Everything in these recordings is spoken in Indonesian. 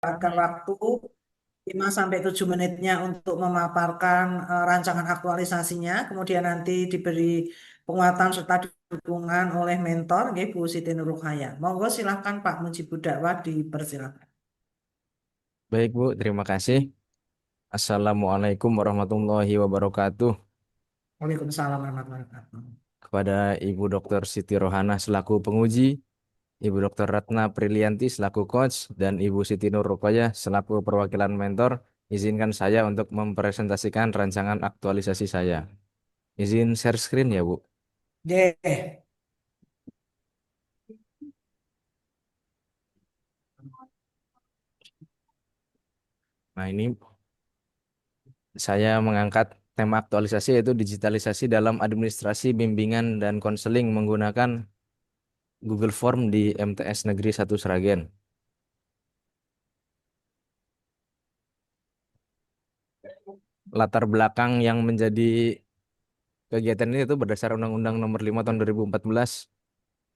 Akan waktu 5 sampai 7 menitnya untuk memaparkan rancangan aktualisasinya, kemudian nanti diberi penguatan serta dukungan oleh mentor, nggih, Bu Siti Nurhaya. Monggo silahkan Pak Mujibud Dakwah dipersilakan. Baik Bu, terima kasih. Assalamualaikum warahmatullahi wabarakatuh. Waalaikumsalam warahmatullahi wabarakatuh. Kepada Ibu Dr. Siti Rohana selaku penguji, Ibu Dr. Ratna Prilianti selaku coach, dan Ibu Siti Nur Ruqayyah selaku perwakilan mentor, izinkan saya untuk mempresentasikan rancangan aktualisasi saya. Izin share screen ya Bu. Nggih. Nah ini saya mengangkat tema aktualisasi yaitu digitalisasi dalam administrasi, bimbingan, dan konseling menggunakan Google Form di MTS Negeri 1 Sragen. Latar belakang yang menjadi kegiatan ini itu berdasar Undang-Undang Nomor 5 Tahun 2014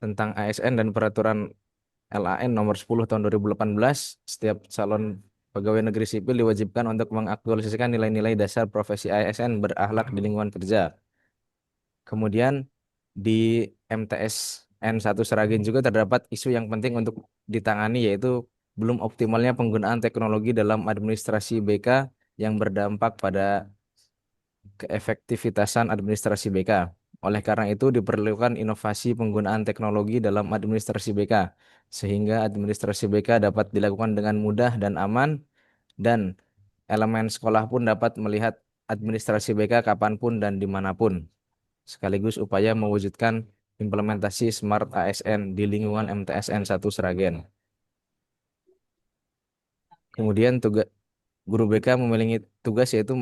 tentang ASN dan Peraturan LAN Nomor 10 Tahun 2018. Setiap calon pegawai negeri sipil diwajibkan untuk mengaktualisasikan nilai-nilai dasar profesi ASN berakhlak di lingkungan kerja. Kemudian di MTS N1 Seragen juga terdapat isu yang penting untuk ditangani, yaitu belum optimalnya penggunaan teknologi dalam administrasi BK yang berdampak pada keefektivitasan administrasi BK. Oleh karena itu diperlukan inovasi penggunaan teknologi dalam administrasi BK sehingga administrasi BK dapat dilakukan dengan mudah dan aman, dan elemen sekolah pun dapat melihat administrasi BK kapanpun dan dimanapun, sekaligus upaya mewujudkan implementasi Smart ASN di lingkungan MTSN 1 Sragen. Kemudian tugas guru BK memiliki tugas yaitu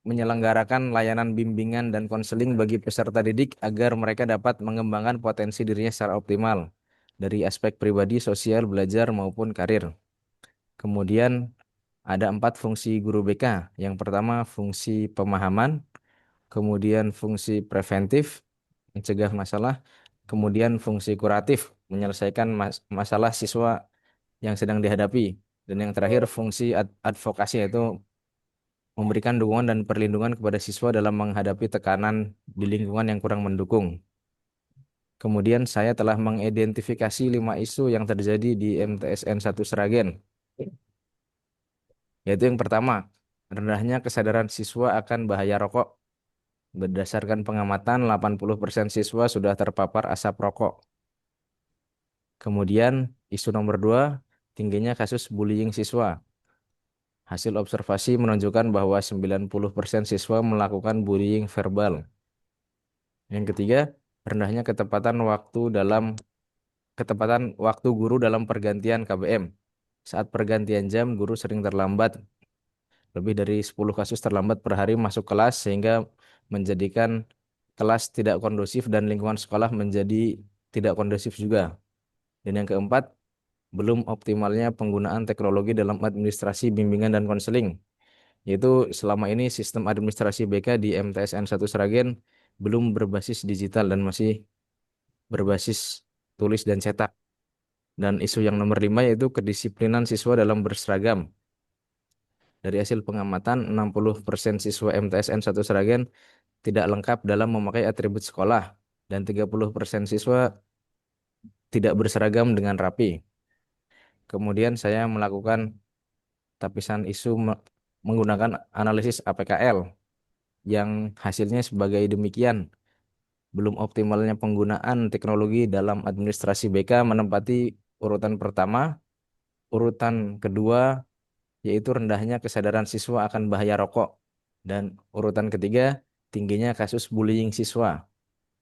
menyelenggarakan layanan bimbingan dan konseling bagi peserta didik agar mereka dapat mengembangkan potensi dirinya secara optimal dari aspek pribadi, sosial, belajar maupun karir. Kemudian ada 4 fungsi guru BK. Yang pertama fungsi pemahaman, kemudian fungsi preventif, mencegah masalah, kemudian fungsi kuratif, menyelesaikan masalah siswa yang sedang dihadapi, dan yang terakhir fungsi advokasi, yaitu memberikan dukungan dan perlindungan kepada siswa dalam menghadapi tekanan di lingkungan yang kurang mendukung. Kemudian saya telah mengidentifikasi 5 isu yang terjadi di MTSN 1 Sragen, yaitu yang pertama, rendahnya kesadaran siswa akan bahaya rokok. Berdasarkan pengamatan, 80% siswa sudah terpapar asap rokok. Kemudian isu nomor 2, tingginya kasus bullying siswa. Hasil observasi menunjukkan bahwa 90% siswa melakukan bullying verbal. Yang ketiga, rendahnya ketepatan waktu guru dalam pergantian KBM. Saat pergantian jam, guru sering terlambat. Lebih dari 10 kasus terlambat per hari masuk kelas sehingga menjadikan kelas tidak kondusif dan lingkungan sekolah menjadi tidak kondusif juga. Dan yang keempat, belum optimalnya penggunaan teknologi dalam administrasi, bimbingan, dan konseling. Yaitu selama ini sistem administrasi BK di MTSN 1 Sragen belum berbasis digital dan masih berbasis tulis dan cetak. Dan isu yang nomor 5 yaitu kedisiplinan siswa dalam berseragam. Dari hasil pengamatan, 60% siswa MTSN 1 Sragen tidak lengkap dalam memakai atribut sekolah, dan 30% siswa tidak berseragam dengan rapi. Kemudian saya melakukan tapisan isu menggunakan analisis APKL yang hasilnya sebagai demikian. Belum optimalnya penggunaan teknologi dalam administrasi BK menempati urutan pertama. Urutan kedua yaitu rendahnya kesadaran siswa akan bahaya rokok. Dan urutan ketiga, tingginya kasus bullying siswa.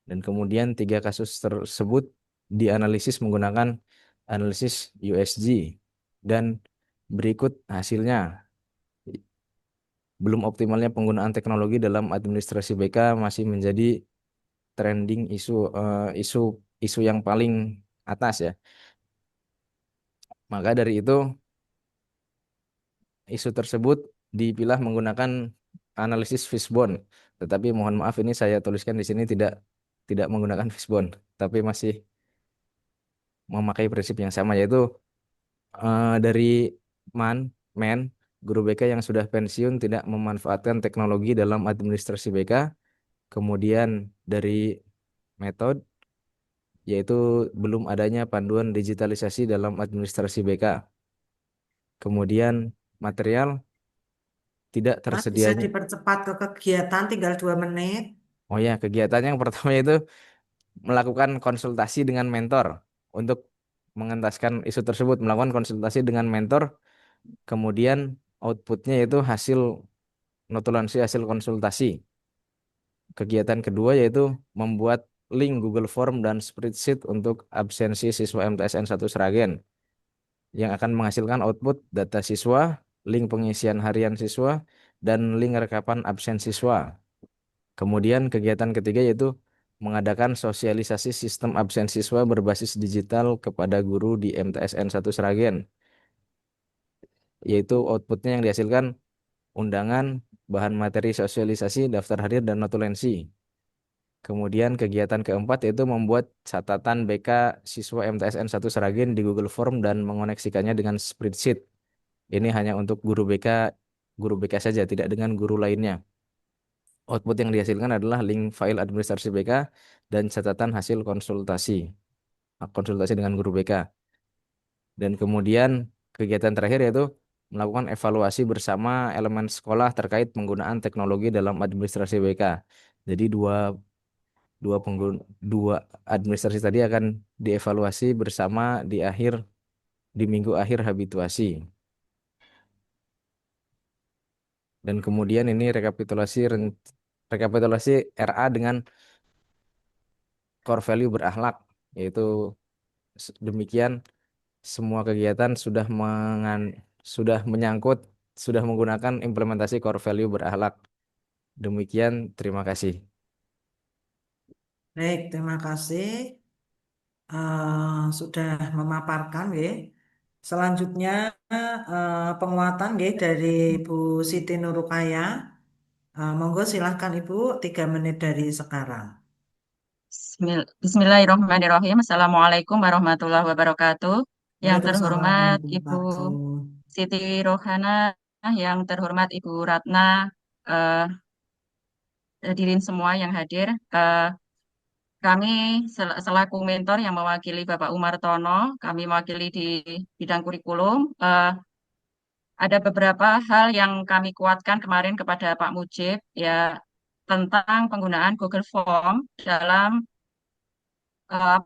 Dan kemudian 3 kasus tersebut dianalisis menggunakan analisis USG. Dan berikut hasilnya. Belum optimalnya penggunaan teknologi dalam administrasi BK masih menjadi trending isu, isu isu yang paling atas ya. Maka dari itu isu tersebut dipilah menggunakan analisis fishbone. Tetapi mohon maaf, ini saya tuliskan di sini tidak tidak menggunakan fishbone, tapi masih memakai prinsip yang sama, yaitu dari Man, Men, guru BK yang sudah pensiun tidak memanfaatkan teknologi dalam administrasi BK. Kemudian dari metode, yaitu belum adanya panduan digitalisasi dalam administrasi BK. Kemudian material, tidak Mas bisa tersedianya. dipercepat ke kegiatan tinggal 2 menit. Oh ya, kegiatan yang pertama itu melakukan konsultasi dengan mentor untuk mengentaskan isu tersebut, melakukan konsultasi dengan mentor, kemudian outputnya yaitu hasil notulensi hasil konsultasi. Kegiatan kedua yaitu membuat link Google Form dan spreadsheet untuk absensi siswa MTSN 1 Sragen yang akan menghasilkan output data siswa, link pengisian harian siswa, dan link rekapan absen siswa. Kemudian kegiatan ketiga yaitu mengadakan sosialisasi sistem absen siswa berbasis digital kepada guru di MTSN 1 Sragen, yaitu outputnya yang dihasilkan undangan, bahan materi sosialisasi, daftar hadir, dan notulensi. Kemudian kegiatan keempat yaitu membuat catatan BK siswa MTSN 1 Sragen di Google Form dan mengoneksikannya dengan spreadsheet. Ini hanya untuk guru BK saja, tidak dengan guru lainnya. Output yang dihasilkan adalah link file administrasi BK dan catatan hasil konsultasi dengan guru BK. Dan kemudian kegiatan terakhir yaitu melakukan evaluasi bersama elemen sekolah terkait penggunaan teknologi dalam administrasi BK. Jadi dua penggun dua administrasi tadi akan dievaluasi bersama di minggu akhir habituasi. Dan kemudian ini rekapitulasi RA dengan core value berakhlak, yaitu demikian semua kegiatan sudah menyangkut, sudah menggunakan implementasi core value berakhlak. Demikian, terima kasih. Baik, terima kasih. Sudah memaparkan, ya. Selanjutnya penguatan, ya, dari Bu Siti Nurukaya. Monggo silahkan Ibu, 3 menit dari sekarang. Bismillahirrahmanirrahim. Assalamualaikum warahmatullahi wabarakatuh. Yang Waalaikumsalam terhormat warahmatullahi Ibu wabarakatuh. Siti Rohana, yang terhormat Ibu Ratna, eh, hadirin semua yang hadir. Kami selaku mentor yang mewakili Bapak Umar Tono, kami mewakili di bidang kurikulum. Ada beberapa hal yang kami kuatkan kemarin kepada Pak Mujib, ya, tentang penggunaan Google Form dalam eh,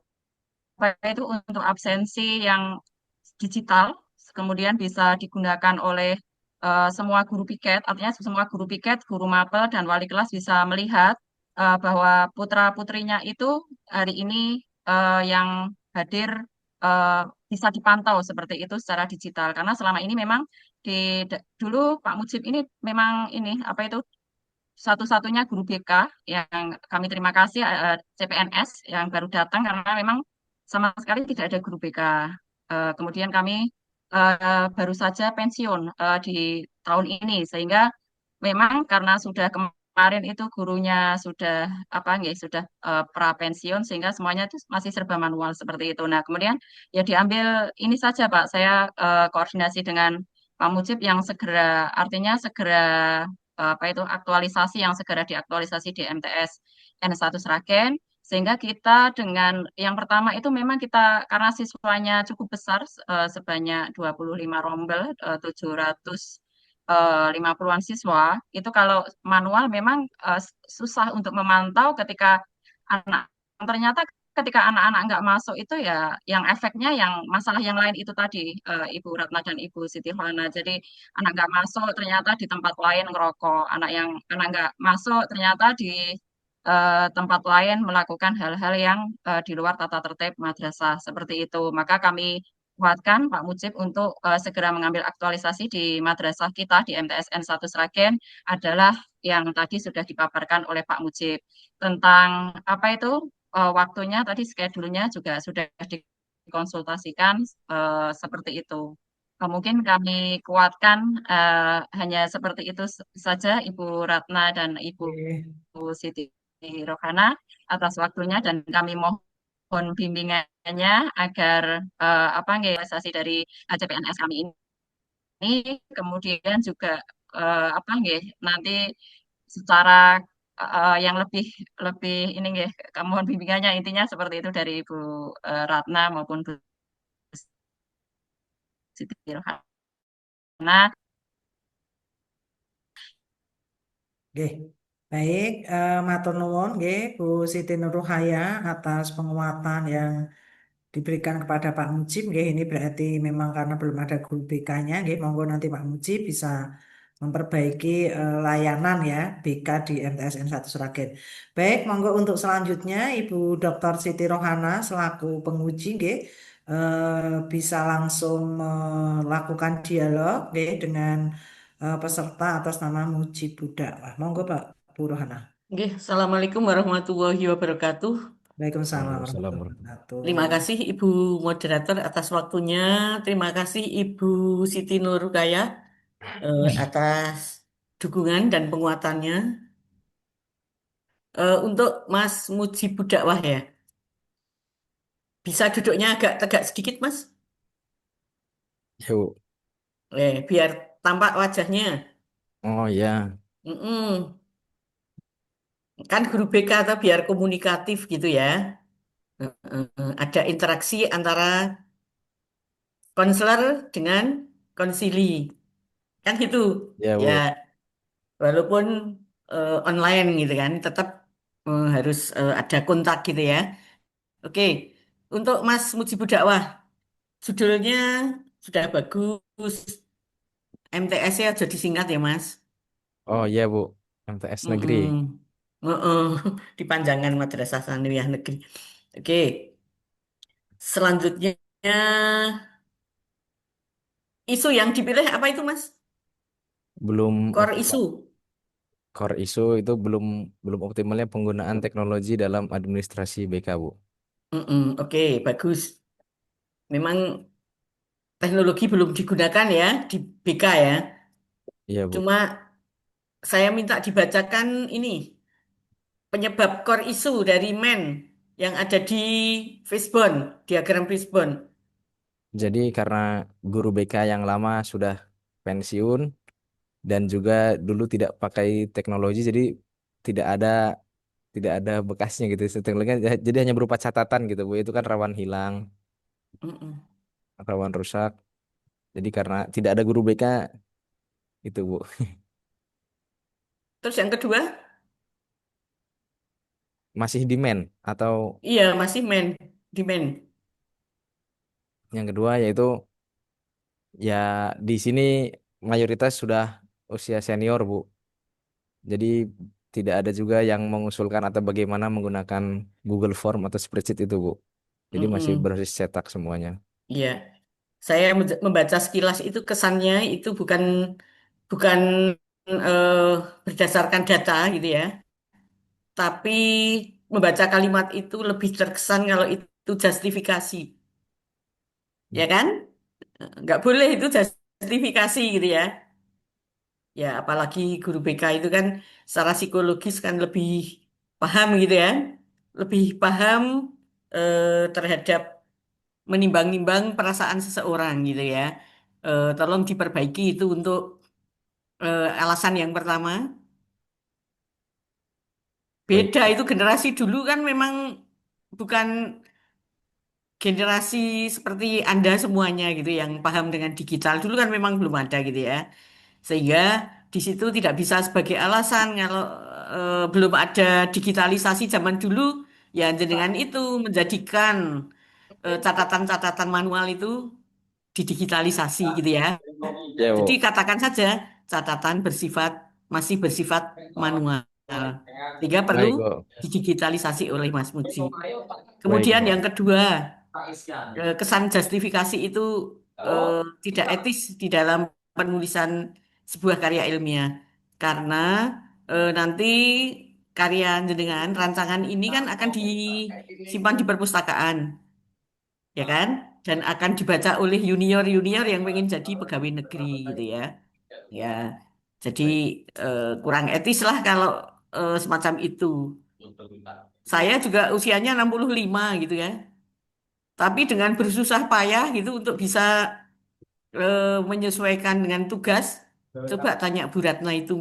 apa itu untuk absensi yang digital, kemudian bisa digunakan oleh semua guru piket, artinya semua guru piket, guru mapel, dan wali kelas bisa melihat bahwa putra-putrinya itu hari ini yang hadir eh, bisa dipantau seperti itu secara digital. Karena selama ini memang dulu Pak Mujib ini memang ini apa itu satu-satunya guru BK yang kami terima kasih CPNS yang baru datang karena memang sama sekali tidak ada guru BK. Kemudian kami baru saja pensiun di tahun ini sehingga memang karena sudah kemarin itu gurunya sudah apa nggih sudah pra pensiun sehingga semuanya itu masih serba manual seperti itu. Nah, kemudian ya diambil ini saja Pak, saya koordinasi dengan Pak Mujib yang segera artinya segera apa itu aktualisasi yang segera diaktualisasi di MTS N1 Sragen sehingga kita dengan yang pertama itu memang kita karena siswanya cukup besar sebanyak 25 rombel 750-an siswa itu kalau manual memang susah untuk memantau ketika anak ternyata ketika anak-anak nggak masuk itu ya yang efeknya yang masalah yang lain itu tadi Ibu Ratna dan Ibu Siti Holana. Jadi anak nggak masuk ternyata di tempat lain ngerokok, anak nggak masuk ternyata di tempat lain melakukan hal-hal yang di luar tata tertib madrasah seperti itu. Maka kami kuatkan Pak Mujib untuk segera mengambil aktualisasi di madrasah kita di MTSN 1 Sragen adalah yang tadi sudah dipaparkan oleh Pak Mujib tentang apa itu waktunya tadi schedule-nya juga sudah dikonsultasikan seperti itu. Mungkin kami kuatkan hanya seperti itu saja Ibu Ratna dan Ibu Oke. Siti Rohana atas waktunya dan kami mohon bimbingannya agar apa realisasi dari CPNS kami ini kemudian juga apa nggih nanti secara yang lebih lebih ini nggih mohon bimbingannya intinya seperti itu dari Ibu Ratna maupun Bu Siti Rohana. Nggih. Baik, matur nuwun nggih Bu Siti Nuruhaya atas penguatan yang diberikan kepada Pak Mujib nggih. Ini berarti memang karena belum ada guru BK-nya nggih. Monggo nanti Pak Mujib bisa memperbaiki layanan ya BK di MTSN 1 Sragen. Baik, monggo untuk selanjutnya Ibu Dr. Siti Rohana selaku penguji nggih bisa langsung melakukan dialog nggih dengan peserta atas nama Mujib Budak. Wah, monggo Pak Bu Rohana. Nggih, Assalamualaikum warahmatullahi wabarakatuh. Waalaikumsalam Waalaikumsalam warahmatullahi warahmatullahi Terima wabarakatuh. kasih Ibu Moderator atas waktunya. Terima kasih Ibu Siti Nurukaya atas dukungan dan penguatannya. Untuk Mas Muji Budakwah ya, bisa duduknya agak tegak sedikit Mas, Ya, Bu. biar tampak wajahnya. Oh ya, Mm-mm. Kan guru BK atau biar komunikatif gitu ya. Ada interaksi antara konselor dengan konsili. Kan gitu. ya Ya, Bu. walaupun online gitu kan, tetap harus ada kontak gitu ya. Oke, untuk Mas Mujibu Dakwah, judulnya sudah bagus, MTS-nya aja disingkat ya Mas. Oh ya Bu. MTS Negeri. Mm-mm. Heeh. Dipanjangan Madrasah Sanawiyah Negeri. Oke, selanjutnya isu yang dipilih apa itu Mas? Belum Core optimal. isu. Core isu itu belum belum optimalnya penggunaan teknologi dalam administrasi BK, Bu. Mm-mm. Oke, bagus. Memang teknologi belum digunakan ya di BK ya. Iya, Bu. Cuma saya minta dibacakan ini penyebab core isu dari men yang ada di Fishbone, diagram Fishbone. Jadi karena guru BK yang lama sudah pensiun dan juga dulu tidak pakai teknologi, jadi tidak ada tidak ada bekasnya gitu. Teknologinya jadi hanya berupa catatan gitu, Bu. Itu kan rawan hilang, Mm-mm. rawan rusak. Jadi karena tidak ada guru BK itu, Bu. Terus yang kedua, Masih demand atau iya masih men, di men. yang kedua yaitu ya di sini mayoritas sudah usia senior, Bu. Jadi tidak ada juga yang mengusulkan atau bagaimana menggunakan Google Form atau spreadsheet itu, Bu. Jadi masih Mm-mm. berbasis cetak semuanya. Iya, saya membaca sekilas itu kesannya itu bukan bukan eh, berdasarkan data gitu ya, tapi membaca kalimat itu lebih terkesan kalau itu justifikasi, ya kan? Nggak boleh itu justifikasi gitu ya. Ya, apalagi guru BK itu kan secara psikologis kan lebih paham gitu ya. Lebih paham terhadap menimbang-nimbang perasaan seseorang gitu ya. Tolong diperbaiki itu untuk alasan yang pertama. Baik, Beda Bu. itu generasi dulu kan memang bukan generasi seperti Anda semuanya gitu yang paham dengan digital. Dulu kan memang belum ada gitu ya. Sehingga di situ tidak bisa sebagai alasan kalau belum ada digitalisasi zaman dulu, ya dengan itu menjadikan catatan-catatan manual itu didigitalisasi gitu ya. Ya, Jadi Bu. katakan saja catatan masih bersifat manual, sehingga perlu Baik, Bu. didigitalisasi oleh Mas Muji. Baik, Kemudian yang Bu. kedua, kesan justifikasi itu eh, tidak etis di dalam penulisan sebuah karya ilmiah karena nanti karya jenengan rancangan ini kan akan disimpan di perpustakaan, ya kan? Dan akan dibaca oleh junior-junior yang pengen jadi pegawai negeri gitu ya. Ya, jadi kurang etis lah kalau semacam itu. Saya juga usianya 65 gitu ya. Tapi dengan bersusah payah gitu untuk bisa menyesuaikan dengan tugas. Coba tanya Bu Ratna itu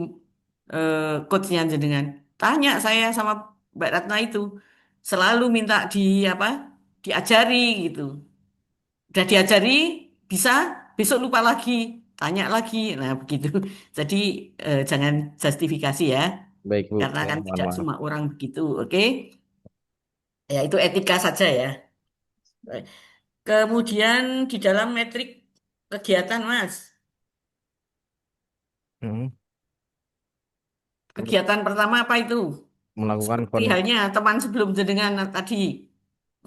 coachnya jenengan. Tanya saya sama Mbak Ratna itu selalu minta di apa? Diajari gitu. Udah diajari bisa besok lupa lagi, tanya lagi. Nah, begitu. Jadi jangan justifikasi ya, Baik Bu, karena ya kan mohon tidak maaf. semua orang begitu. Oke. Ya, itu etika saja ya. Kemudian di dalam metrik kegiatan, Mas. Mm. Kegiatan pertama apa itu? Melakukan Seperti halnya teman sebelum jenengan tadi,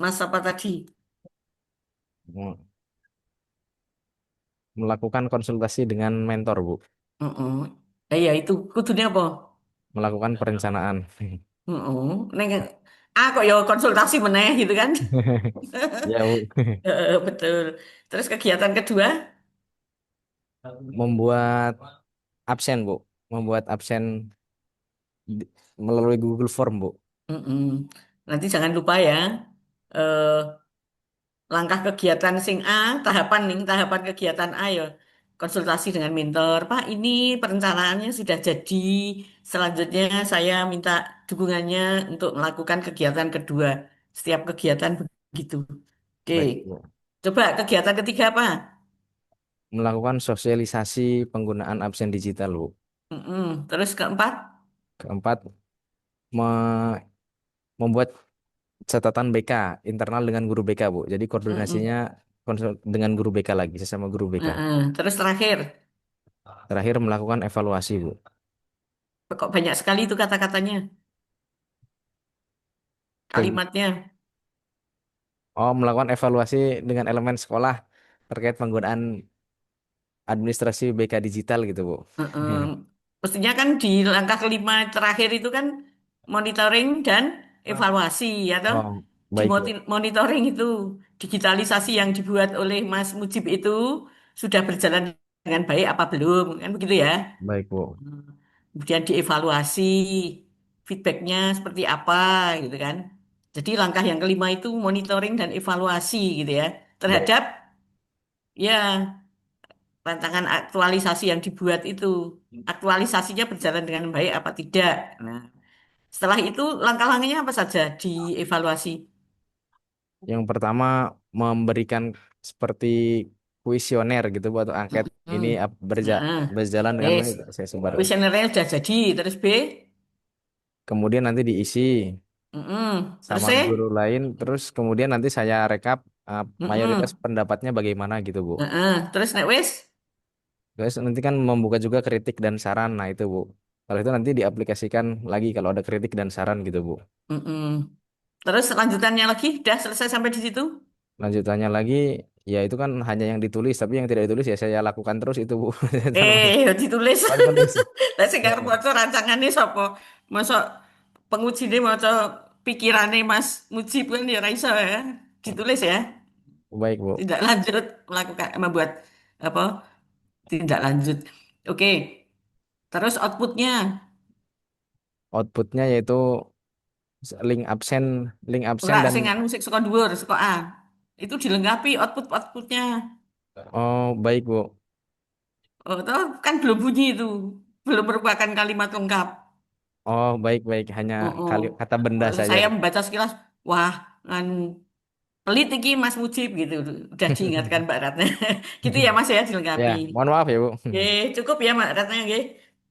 Mas apa tadi? melakukan konsultasi dengan mentor Bu, Heeh. Ya itu kudunya apa? melakukan perencanaan. Heeh. Neng, kok ya konsultasi meneh gitu kan? Ya Bu, Betul. Terus kegiatan kedua, membuat absen Bu, membuat absen di- melalui Google Form Bu. mm-mm. Nanti jangan lupa ya, eh, langkah kegiatan sing A, tahapan nih, tahapan kegiatan A ya, konsultasi dengan mentor. Pak, ini perencanaannya sudah jadi. Selanjutnya saya minta dukungannya untuk melakukan kegiatan kedua. Setiap kegiatan begitu. Oke, Baik Bu. coba kegiatan ketiga apa? Melakukan sosialisasi penggunaan absen digital Bu. Mm-mm. Terus keempat, Keempat, me- membuat catatan BK internal dengan guru BK Bu. Jadi koordinasinya mm-mm. dengan guru BK lagi, sesama guru BK. Terus terakhir, Terakhir melakukan evaluasi Bu. kok banyak sekali itu kata-katanya, Keg- kalimatnya. Oh, melakukan evaluasi dengan elemen sekolah terkait penggunaan administrasi BK digital gitu Bu. Heeh. Mestinya kan di langkah kelima terakhir itu kan monitoring dan evaluasi, atau Oh, di baik Bu. monitoring itu digitalisasi yang dibuat oleh Mas Mujib itu sudah berjalan dengan baik apa belum, kan begitu ya. Baik Bu. Hmm. Kemudian dievaluasi feedbacknya seperti apa gitu kan. Jadi langkah yang kelima itu monitoring dan evaluasi gitu ya Baik. terhadap ya rancangan aktualisasi yang dibuat itu, aktualisasinya berjalan dengan baik apa tidak. Nah, setelah itu langkah-langkahnya apa saja dievaluasi. Yang pertama memberikan seperti kuesioner gitu Bu atau angket Mm-mm. ini Nah, berjalan dengan wes, baik saya sebar. kuesionernya sudah jadi, terus B, Kemudian nanti diisi mm-mm. Terus sama C, guru lain, terus kemudian nanti saya rekap mayoritas mm-mm. pendapatnya bagaimana gitu Bu. Terus nek wes, Terus nanti kan membuka juga kritik dan saran, nah itu Bu. Kalau itu nanti diaplikasikan lagi kalau ada kritik dan saran gitu Bu. mm-mm. Terus lanjutannya lagi, udah selesai sampai di situ. Lanjutannya lagi, ya itu kan hanya yang ditulis, tapi yang tidak ditulis ya saya lakukan terus itu Bu. Termasuk Ditulis. oh, ditulis. Lah sing Ya, arep maca rancangannya sapa? Masa pengujine maca pikirane Mas Mujib kan ya ra iso ya. Ditulis ya. baik Bu. Tidak lanjut melakukan membuat apa? Tidak lanjut. Oke. Terus outputnya Outputnya yaitu link absen enggak dan sing anu sing saka dhuwur, saka A. Itu dilengkapi outputnya. oh baik Bu. Oh, toh kan belum bunyi itu. Belum merupakan kalimat lengkap. Oh baik baik hanya Oh, oh. kata benda saja. Saya membaca sekilas, wah, anu pelit iki Mas Mujib gitu. Udah diingatkan Mbak Ratna. Gitu ya Mas ya Ya, dilengkapi. mohon maaf ya Bu. Oke, cukup ya Mbak Ratna nggih.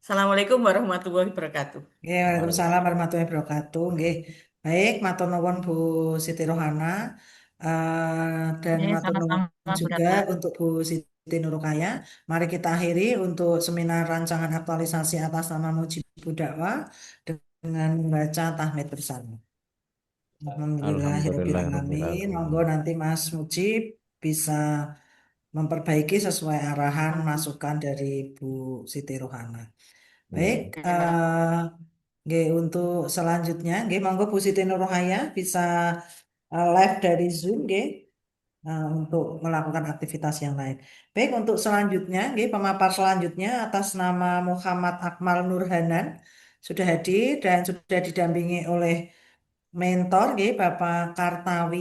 Assalamualaikum warahmatullahi wabarakatuh. Nggih, waalaikumsalam warahmatullahi wabarakatuh. Nggih. Baik, matur nuwun Bu Siti Rohana. Dan Ya, matur nuwun sama-sama Bu juga Ratna. untuk Bu Siti Nurukaya. Mari kita akhiri untuk seminar rancangan aktualisasi atas nama Mujibud Dakwah dengan membaca tahmid bersama. Alhamdulillahirobbilalamin. Monggo Alhamdulillahirobbilalamin. nanti Mas Mujib bisa memperbaiki sesuai arahan masukan dari Bu Siti Rohana. Baik, Ya. Ya, Mbak. nggih, untuk selanjutnya, nggih, monggo Bu Siti Nurhaya bisa live dari Zoom, nggih, untuk melakukan aktivitas yang lain. Baik, untuk selanjutnya, nggih, pemapar selanjutnya atas nama Muhammad Akmal Nurhanan sudah hadir dan sudah didampingi oleh mentor, nggih, Bapak Kartawi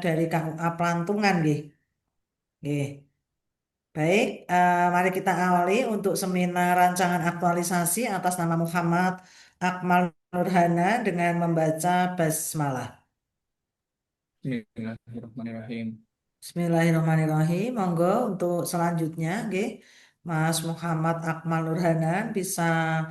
dari KUA Pelantungan, nggih. Nggih. Baik, mari kita awali untuk seminar rancangan aktualisasi atas nama Muhammad Akmal Nurhana dengan membaca basmalah. Bismillahirrahmanirrahim. Bismillahirrahmanirrahim. Monggo untuk selanjutnya, nggih, Mas Muhammad Akmal Nurhana bisa